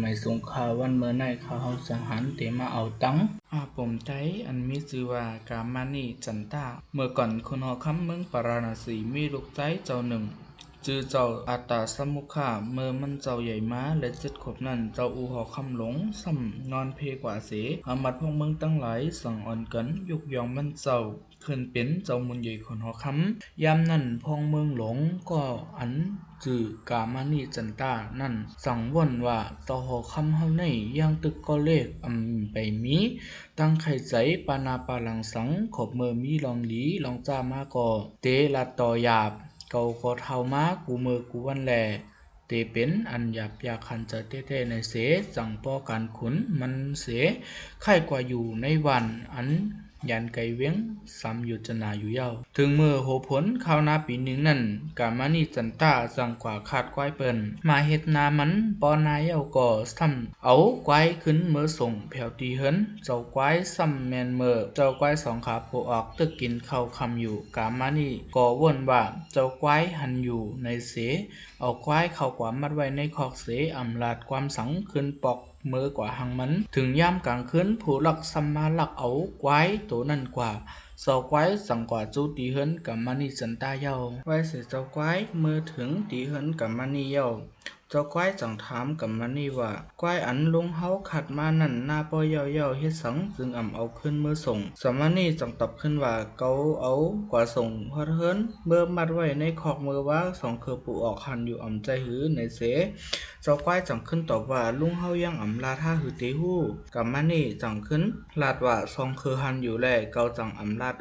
ไม่สงข่าววันเมื่อในข่าวเฮาสังหารเตมาเอาตังผมใจอันมีชื่อว่ากามานีจันตาเมื่อก่อนคนหอคำเมืองปาราณสีมีลูกใจเจ้าหนึ่งจื่อเจ้าอาตาสมุขะเมื่อมันเจ้าใหญ่มาและ7 ขวบนั้นเจ้าอูหอคำหลงซ้ำนอนเพกว่าเสอามัดพวกเมืองตั้งหลายสั่งอ่อนกันยุกยองมันเจ้าขึ้นเป็นเจ้ามุนใหญ่คนหอคำยามนั้นพองเมืองหลงก็อันจื่อกามานีจันตานั่นสั่งว่นว่าเจ้าหอคำเฮาในยังตึกก็เลขไปมีตั้งไข่ใจปานาปาลังสังขบเมื่อมีลองหลีลองจ้ามาก่อเตลัดต่อหยาบเกาก็เท่ามากูเมื่อกูวันแลเตเป็นอันหยาบยาคันจะเต้ๆในเสจังป้อการขุนมันเสไข่กว่าอยู่ในวันอันยันไกเวียงซ้ำอยู่จนาอยู่เย้าถึงเมื่อโหผลข้าวนาปีหนึ่งนั่นกามานีจันตาจังกว่าขาดควายเปิ้นมาเฮ็ดนามันปอนายเย้าก็ซ้ำเอาควายขึ้นเมื่อส่งแผวตีเฮินเจ้าควายซ้ำแมนเมื่อเจ้าควาย2 ขาโผออกตึกกินข้าวคำอยู่กามานีก็ว่นว่าเจ้าควายหันอยู่ในเสเอาควายเข้ากว่ามัดไว้ในคอกเสอำลาดความสังขึ้นปอกเมื่อกว่าหังมันถึงยามกลางคืนผู้ลักซัมมาลักเอาควายตัวนั่นกว่าเจ้าควายสั่งกว่าจูตีเฮินกับมานีจันตาเย้าไว้เสียเจ้าควายเมื่อถึงตีเฮินกับมานีเย้าเจ้าควายจังถามกับมานีว่าควายอันลุงเฮาขัดมานั่นหน้าป้อเย้าเฮ็ดสังจึงเอาขึ้นเมื่อส่งสมานีจังตอบขึ้นว่าเกาเอากว่าส่งฮอดเฮินเมื่อมัดไว้ในคอกมือว่า2 คือปูออกหันอยู่ใจหือในเสเจ้าควายจังขึ้นตอบว่าลุงเฮายังลาท่าหือเตฮู้กับมานี่จังขึ้นลาดว่า2 คือหันอยู่แลเกาจังลาด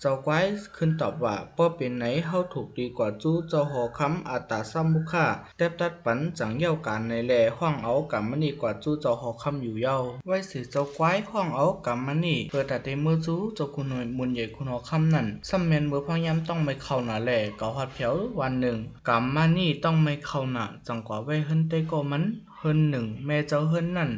เจ้าควายขึ้นตอบว่าป้อเป็นไหนเฮาถูกดีกว่าจู้เจ้าหอคำอาตาซัมมุค่าแตบตัดปันจังเย้าการในแลห้องเอากับมานี่กว่าจู้เจ้าหอคำอยู่เย้าไว้สิเจ้าควายห้องเอากับมานี่เปิดแต่เตมือจู้เจ้าคุณหน่วยมุนใหญ่คุณหอคำนั่นซ้ำแม่นเมื่อพยายามต้องไม่เข้าหน้าแลเกาฮอดแผววันหนึ่งกับมานี่ต้องไม่เข้าหน้าจังกว่าไว้เฮินเตก็มันเฮินหนึ่งแม่เจ้าเฮินนั่น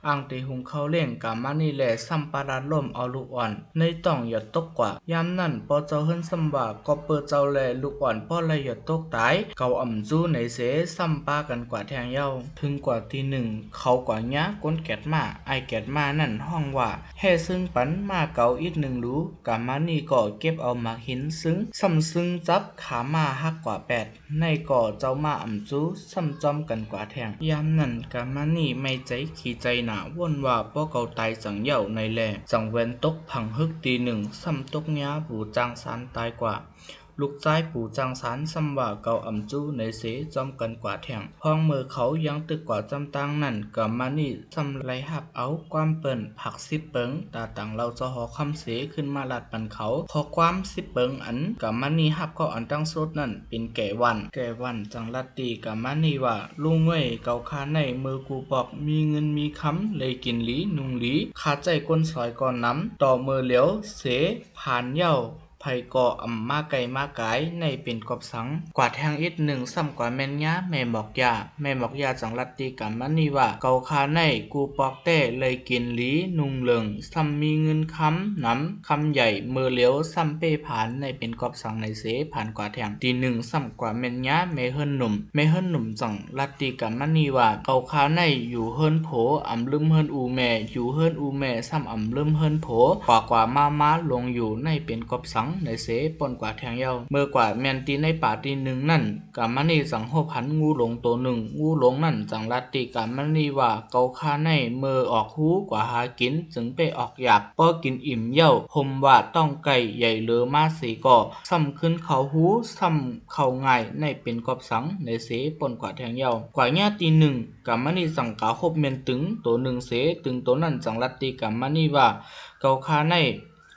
อ่างตีหุงเขาเล่งกามานี่แหละซ้ำปาดาล่มเอาลูกอ่อนในต้องอย่าตกกว่ายามนั่นพอเจ้าเฮินซ้ำว่าก็เปิดเจ้าแลลูกอ่อนพ่อเลยอย่าตกตายเกาจู้ในเสซ้ำปากันกว่าแทงเย้าถึงกว่าตีหนึ่งเขากว่าย้าก้นแกดมาไอแกดมานั่นห้องว่าแห่ซึ่งปันมาเกาอีก1 รู้กามานี่ก็เก็บเอามาหินซึ่งซ้ำซึ่งจับขามาหักกว่า8ในก่อเจ้ามาจู้ซ้ำจอมกันกว่าแทงยามนั้นกามานี่ไม่ใจขี้ใจหนาว่นว่าป้อเกาตายจังเย่าในแลจังเว้นตกพังฮึกตี1ซ้ำตกย้าปู่จางสารตายกว่าลูกชายปู่จางสารซ้ำว่าเกาจู้ในเสจอมกันกว่าแทงห้องมือเขายังตึกกว่าจำตังนั่นกามานี่ซ้ำไรหับเอาความเปิ้นผัก10 เปิงตาต่างเราจะหอคำเสขึ้นมาลัดปันเขาพอความ10 เปิงอันกามานี่หับก็อันตั้งสดนั่นเป็นแก่วันจังลัดตีกามานี่ว่าลุงเว่ยเกาคาในมือกูบอกมีเงินมีคำเลยกินหลีนุงหลีขาใจก้นซอยก่อนน้ำต่อมือเหลียวเสผ่านเย้าไผก่อมาไกลมาไกายในเป็นกอบสังกว่าแทงอีก1ซ้ำกว่าแม่นยาแม่บอกยาจังลัดตีกามานี่ว่าเกาคาในกูปอกเต้เลยกินหลีนุงเหลืองซ้ำมีเงินคำน้ำคำใหญ่มือเหลียวซ้ำเป้ผ่านในเป็นกอบสังในเสผ่านกว่าแทงตี1ซ้ำกว่าแม่นยาแม่เฮิรนหนุ่มจังลัดตีกามานี่ว่าเกาคาในอยู่เฮิรนโผลืมเฮิรนอูแม่อยู่เฮิรนอูแม่ซ้ำลืมเฮิรนโผกว่ามาลงอยู่ในเป็นกอบสังในเสปนกว่าแทงเย้าเมื่อกว่าแมนตีในป่าตี1นั่นกามานี่จังโหพันงูหลงตัว1งูหลงนั่นจังลัดตีกามานี่ว่าเกาคาในเมื่อออกหูกว่าหากินจึงไปออกหยาบป้อกินอิ่มเย้าห่มว่าต้องไก่ใหญ่เหลือมาสีก่อซ้ำขึ้นเขาหูซ้ำเขาง่ายในเป็นกอบสังในเสปนกว่าแทงเย้ากว่าญาตี1กามานี่จังกาคบเมนตึงตัว1เสตึงตัวนั่นจังลัดตีกามานี่ว่าเกาคาใน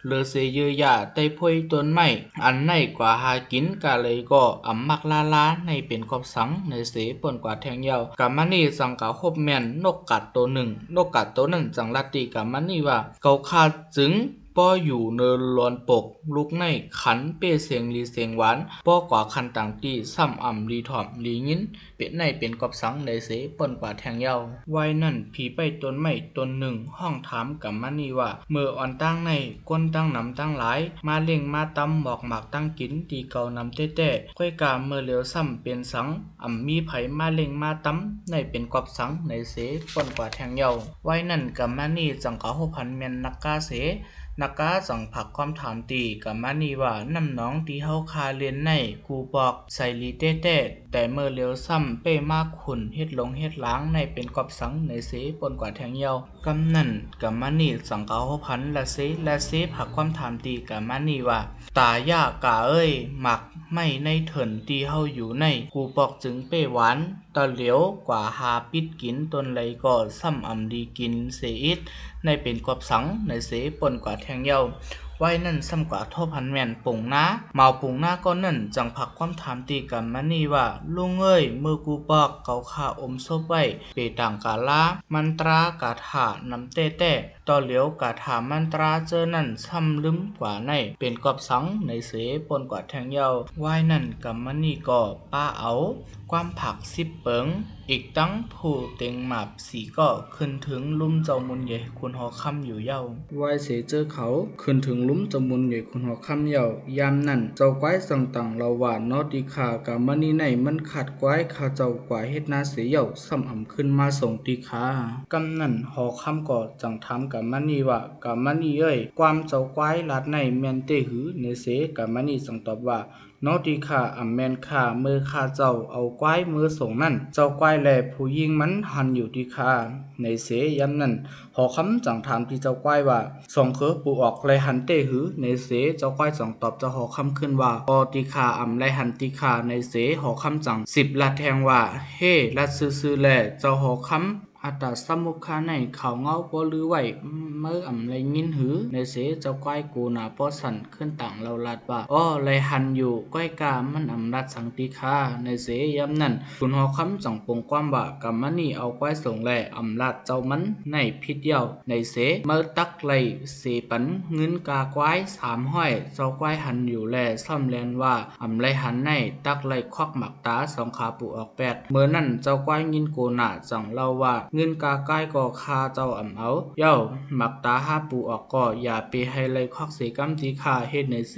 เลือเสยเยยาไต้พวยต้นไม้อันในกว่าหากินกาเลยก็มักลาในเป็นกอบสังในเสปนกว่าแทงเยาวกามานี่สังกาคบแม่นนกกัดตัว1นกกัดตัวนั้นจังลัดตีกามานี่ว่าเกาคาจึง ป้ออยู่เนินลอนปกลูกในขันเป้เสียงลีเสียงหวานป้อกว่าคันต่างตีซ้ำอ่ำลีถ่อมลียินเป็ดในเป็นกอบสังในเสป่นกว่าแทงเยาไว้นั่นผีไปต้นไม้ต้นหนึ่งห้องถามกับมันนี่ว่าเมื่ออ่อนตั้งในก้นตั้งนำตั้งหลายมาเล่งมาตำหมอกหมากตั้งกินตีเก่านำเต้ๆค่อยกาเมื่อเหลียวซ้ำเป็นสังอ่ำมีไผมาเล่งมาตำในเป็นกอบสังในเสป่นกว่าแทงเยาไว้นั่นกับมันนี่จังกะโหพันเมียนนักกาเสนักกาสังผักความถามตีกับมานี่ว่าน้ำน้องที่เฮาคาเรียนในกูบอกใส่ลีเต้แต่เมื่อเลี้ยวซ้ำเป้มากขุนเฮ็ดลงเฮ็ดล้างในเป็นกอบสังในเสปนกว่าแทงเยาวกำนั่นกับมานี่สังเกาพันละเสผักความถามตีกับมานี่ว่าตายากาเอ้ยหมักไม่ในเถินตีเฮาอยู่ในกูบอกจึงเป้หวานตะเหลียวกว่าหาปิดกินตนไหลก็ซ้ำอ่ำดีกินเสอิดในเป็นกอบสังในเสปนกว่าแทงเยาไว้นั่นซ้ำกว่าท่อพันแม่นปุ่งนะเมาปุ่งหน้าก็นั่นจังผักความถามตีกันมานี่ว่าลุงเอ้ยเมื่อกูบอกเกาข่าอมซบไว้เปต่างกาลามันตรากาถานำเต้ต่อเหลียวกาถามันตราเจอนั่นซ้ำลืมกว่าในเป็นกอบสังในเสปนกว่าแทงเยาไว้นั่นกับมานี่ก็ป้าเอาความผัก10เปิงอีกตั้งผู้เต็งหมับสีก็ขึ้นถึงลุ่มเจ้ามุนใหญ่คุณหอคำอยู่เย้าไว้เสเจอเขาขึ้นถึงลุ่มเจ้ามุนใหญ่คุณหอคำเย้ายามนั่นเจ้าก้อยสังตังเราว่านอติขากับมณีในมันขาดก้อยขาเจ้ากว่าเฮ็ดนาเสียเย้าซ้ำอ่ำขึ้นมาส่งติขากำนั่นหอคำก็จังถามกับมณีว่ากับมณีเอ้ยความเจ้าก้อยลาดในแมนเตหือในเสกับมณีสังตอบว่านอติขาอ่ำแมนขาเมื่อขาเจ้าเอาก้อยมือส่งนั่นเจ้าก้อยแลผู้ยิงมันหันอยู่ที่ขาในเสยำนั่นหอคำจังถามที่เจ้าก้อยว่าส่งเคอปูออกไรหันเตหือในเสเจ้าก้อยจังตอบเจ้าหอคำขึ้นว่าปอติขาอ่ำไรหันติขาในเสหอคำจัง10ลัดแทงว่าเฮ่ลัดซื่อแลเจ้าหอคำอัตตาสมุขะในเขาเงาปอลือไว้เมื่ออ่ำไรยินหือในเสเจ้าก้อยกูนาปอสันขึ้นต่างเราลัดว่าอ้อไรหันอยู่ก้อยกามันอ่ำรัดสังติคาในเสยำนั่นคุณหอคำจังปงความว่ากัมมันนี่เอาก้อยส่งแลอ่ำรัดเจ้ามันในพิษเย้าในเสเมื่อตักไลเสปันเงินกาก้อย3ห้อยเจ้าก้อยหันอยู่แลซ่อมแลนว่าอ่ำไรหันในตักไลควักหมักตา2ขาปูออก8เมื่อนั่นเจ้าก้อยยินโกนาจังเล่าว่าเงินกาก้ายก็คาเจ้าอ่ำเอาเย้าหมักตา5ปูออกก็อย่าไปให้ไลควักเสกำตีคาเฮ็ดในเส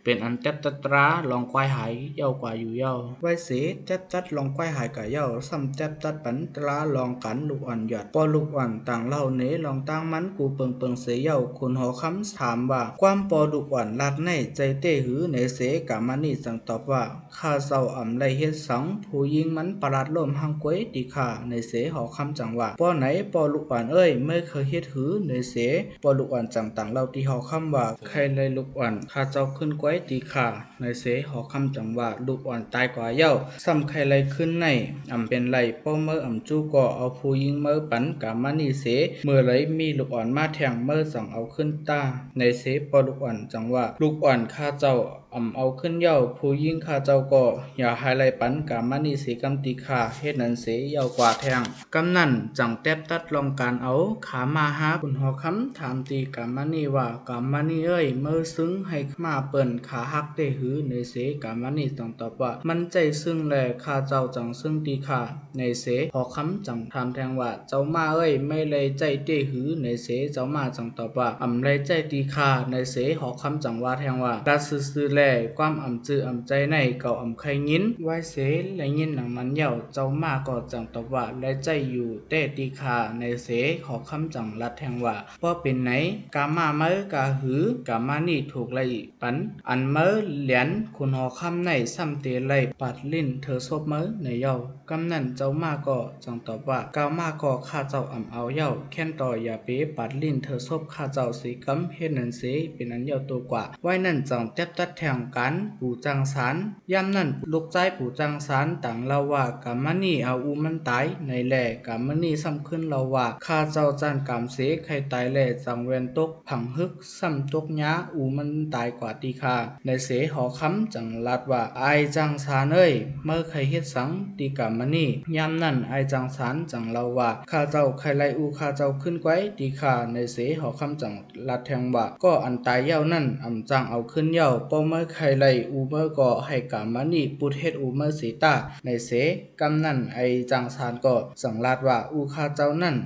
เป็นอันแตบตะตราลองก้อยหายเย้ากว่าอยู่เย้าไว้เสแตบจัดลองก้อยหายกะเย้าซ้ำแตบจัดปันตราลองกันลูกอ่อนหยอดปอลูกอ่อนต่างเล่าเนลองตั้งมันกูเปิงเสเย้าคุณหอคำถามว่าความปอลูกอ่อนลัดในใจเต้หือในเสกะมันนี่สังตอบว่าข้าเศร้าอ่ำไรเฮ็ดสังผู้ยิงมันประหลาดล่มหังก้วยติขาในเสหอคำจังว่าปอไหนปอลูกอ่อนเอ้ยไม่เคยเฮ็ดหือในเสปอลูกอ่อนจังต่างเล่าที่หอคำว่าใครเลยลูกอ่อนข้าเจ้าขึ้นก้วยติขาในเสหอคำจังว่าลูกอ่อนตายกว่าเย้าซ้ำใครเลยขึ้นในอ่ำเป็นไรป้อเมื่ออ่ำจู้ก็เอาผู้ยิงเมื่อปันกะมันนี่เสเมื่อไรมีลูกอ่อนมาแทงเมื่อสั่งเอาขึ้นตาในเสปอลูกอ่อนจังว่าลูกอ่อนข้าเจ้าอ่ำเอาขึ้นเย้าผู้ยิงข้าเจ้าก็อย่าให้ไลปันกามันนี่เสกำติขาเฮ็ดนั้นเสเย้ากว่าแทงกำนั่นจังแตบตัดลองการเอาขามาหาคุณหอคำถามตีกามันนี่ว่ากามันนี่เอ้ยเมื่อซึ้งให้มาเปิ้นขาหักเตหือในเสกามันนี่ต้องตอบว่ามันใจซึ้งแลข้าเจ้าจังซึ้งตีขาในเสหอคำจังถามแทงว่าเจ้ามาเอ้ยไม่เลยใจเตหือในเสเจ้ามาจังตอบว่าอ่ำไรใจตีขาในเสหอคำจังว่าแทงว่าราซื่อแลความอ่ำจืออ่ำใจในเก่าอ่ำใครยินไว้เสและยินหนังมันเหี่ยวเจ้ามาก็จังตอบว่าและใจอยู่เตตีขาในเสขอคำจังลัดแทงว่าป้อเป็นไหนกามาเมื่อกาหือกามานี่ถูกไล่ปันอันเมื่อเหรียญคุณหอคำในซ้ำเตไล่ปัดลิ้นเธอซบเมื่อในเย้ากำนั่นเจ้ามาก็จังตอบว่ากามาก็ข้าเจ้าอ่ำเอาเย้าแค่นต่ออย่าเป๊ปัดลิ้นเธอซบข้าเจ้าสีกำเฮ็ดนั่นเสเป็นอันเย้าตัวกว่าไว้นั่นจังแทบตัดแทงกันปู่จังสารย่ำนั่นลูกใจปู่จังสารต่างเล่าว่ากามานี่เอาอูมันตายในแหล่กามา นี่ซ้ำขึ้นเราว่าข้าเจ้าจานกามเสใครตายแลจังเวนตกผังฮึกซ้ำตกยะอูมันตายกว่าตีคาในเสหอคำจังลาดว่าอายจังสารเอ้ยเมื่อใครเฮ็ดสังตีกามนี่ยามนั้นอายจังสารจังเราว่าข้าเจ้าใครไล่อูข้าเจ้าขึ้นไว้ตีคาในเสหอคำจังลาดแทงว่าก็อันตายเย้านั่นอำจังเอาขึ้นเย้าป้อเมื่อใครไล่อูเมื่อก็ให้กามนี่ปุดเฮ็ดอูเมื่อสีตาในเสกำนั่นไอจังสารก็สังลาดว่าอูข้าเจ้านั่น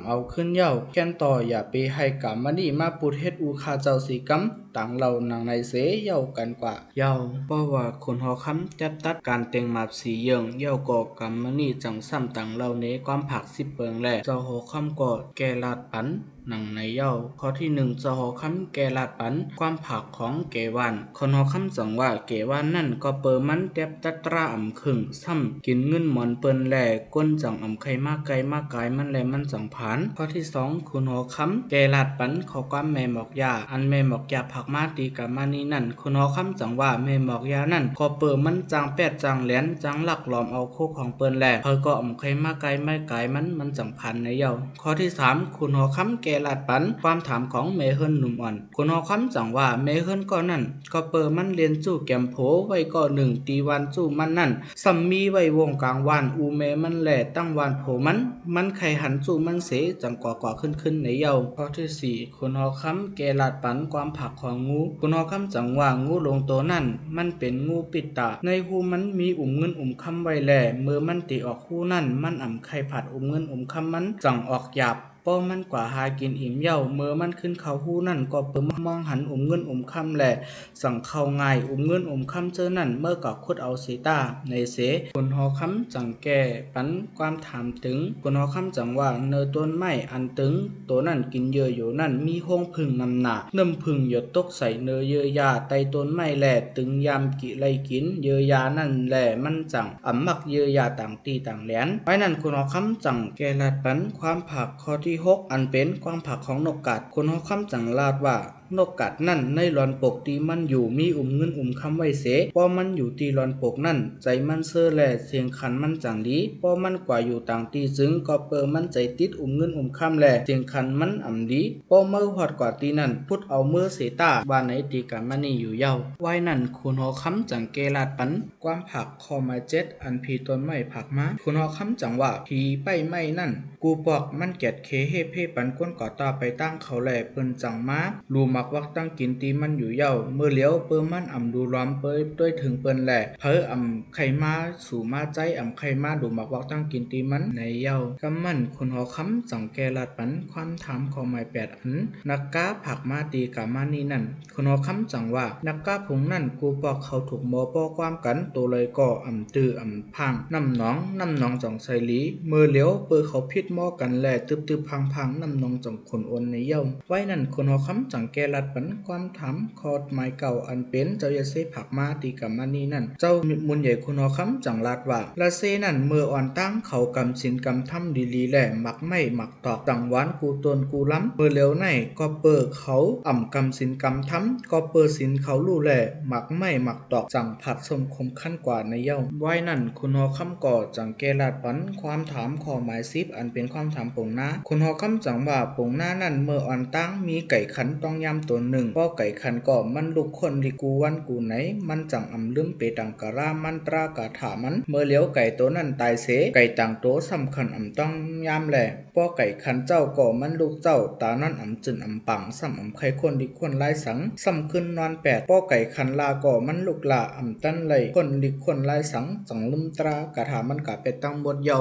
เอาขึ้นเย้าแค่นต่ออย่าไปให้กามนี่มาปุดเฮ็ดอูข้าเจ้าสีกำต่างเรานางในเสเย้ากันกว่าเย้าเพราะว่าคนหอคำแทบตัดการเต็งมาบสีเยิงเย้าก็กามนี่จังซ้ำต่างเราเนความผักสิเปิงแหละเจ้าหอคำก็แกลาดปันหนังในเย้าข้อที่1เจ้าหอคำแกลาดปันความผักของเกวันคนหอคำสั่งว่าเกวันนั่นก็เปิมันแทบตัดตราขึงซ้ำกินเงินหมอนเปิ้นแหล่ก้นจังไข่มากไกลมากกายมันแลมันจังผานข้อที่2คุณหอคำแกลาดปันขอความแม่หมอกยาอันแม่หมอกยาผักมาตีกามานี่นั่นคุณหอคำจังว่าแม่หมอกยานั่นก็เปิมันจังแปดจังแหลนจังหลักหลอมเอาโคของเปิ้นแหล่เฮาก็ไข่มากไกลไม่ไกลมันจังพันในเย้าข้อที่3คุณหอคำแกลาดปันความถามของเมเฮิรนหนุ่มอ่อนคุณหอคำจังว่าเมเฮิรนก็นั่นก็เปิมันเรียนจู้แกมโผไว้ก็1ตีวันจู้มันนั่นซัมมีไว้วงกลางวานอูเมมันแหล่ตั้งวานโผมันไข่หันจู้มันเสจังกว่าขึ้นในเย้าข้อที่4คุณหอคำแกลาดปันความผักของงูคุณหอคำจังว่างูลงตัวนั่นมันเป็นงูปิดตาในหูมันมีเงินคำไว้แหล่เมื่อมันตีออกหูนั่นมันไข่ผัดเงินคำมันจังออกหยาบป้อมันกว่าหากินอิ่มเย้าเมื่อมันขึ้นเขาหูนั่นก็เปิ่มองหันเงินคำแหล่สั่งเข้าง่ายเงินคำเจอนั่นเมื่อก็คุดเอาสีตาในเสคนหอคำจังแก่ปันความถามถึงคนหอคำจังว่าเนื้อต้นไม้อันตึงตัวนั่นกินเยอะอยู่นั่นมีห้องพึ่งนำหนาน้ำพึ่งหยดตกใส่เนื้อเยอะยาไตต้นไม้แหล่ตึงยามกิไลกินเยอะยานั่นแหล่มันจังมักเยอะยาต่างตีต่างแหลนไว้นั่นคนหอคำจังแก่ลาดปันความผักข้อที่6อันเป็นความผักของนกกาดคนหอคำจังลาดว่านกกัดนั่นในลอนปกตีมันอยู่มีเงินคำไว้เสพอมันอยู่ตีลอนปกนั่นใจมันเซ่อแหล่เสียงขันมันจังดีพอมันกว่าอยู่ต่างตีจึงก็เปิมันใจติดเงินคำแหล่เสียงขันมันดีพอเมื่อหอดกว่าตีนั่นพุดเอาเมื่อเสตาบ้านไหนตีกันมันนี่อยู่เย้าไว้นั่นคุณหอคำจังเกลาดปันความผักคอมา7อันพีต้นไม้ผักมาคุณหอคำจังว่าผีไปไม่นั่นกูปอกมันเกียดเคเฮเพ่ปันก้นก่อตาไปตั้งเขาแหล่เปิ้นจังมาลูมักวักตั้งกินตีมันอยู่เย้าเมื่อเลี้ยวเปิ้มันดูล้อมเปิ้ด้วยถึงเปิ้นแหล่เผอไข่มาสู่มาใจไข่มาดูมักวักตั้งกินตีมันในเย้ากำมันคุณหอคำจังแกลาดปันความถามของหมาย8อันนักกาผักมาตีกามานี่นั่นคุณหอคำจังว่านักกาผงนั่นกูปอกเขาถูกหมอปอความกันตัวเลยก็ตื้อพังน้ำหนองจังไซลีเมื่อเลี้ยวเปิ้เขาพิษหม้อกันแหล่ตึบพังน้ำหนองจังขนโอนในเย้าไว้นั่นคุณหอคำจังแกลาดปันความถามคอดหมายเก่าอันเป็นเจ้าอย่าเซผักมาตีกามานี่นั่นเจ้ามุนใหญ่คุณหอคำจังลาดว่าละเซนั่นเมื่ออ่อนตั้งเขากำสินกำทำดีๆแหล่หมักไม่หมักตอกจังหวานกูตนกูล้ำเมื่อเลี้ยวในก็เปิดเขากำสินกำทำก็เปิดสินเขาลู่แหล่หมักไม่หมักตอกจังผัดสมคมขั้นกว่าในเย้าไว้นั่นคุณหอคำก่อจังแกลาดปันความถามข้อหมาย10อันเป็นความถามปงหน้าคุณหอคำจังว่าปงหน้านั่นเมื่ออ่อนตั้งมีไก่ขันต้องยำตัวหนึ่งพอไก่ขันก็มันลุกคนลิกูวันกูไหนมันจังลืมเปตังกะรามันตรากะถามันเมื่อเลี้ยวไก่ตัวนั้นตายเสไก่ต่างโตสำคัญต้องยำแหล่พอไก่ขันเจ้าก็มันลูกเจ้าตานั่นจึนปังซ้ำไข่คนลิคนไล่สังซ้ำขึ้นนอน8พอไก่ขันลาก็มันลูกลาตั้นไหลคนลิคนไล่สังจังลืมตรากะถามันกะเป็ดตั้งบดเยา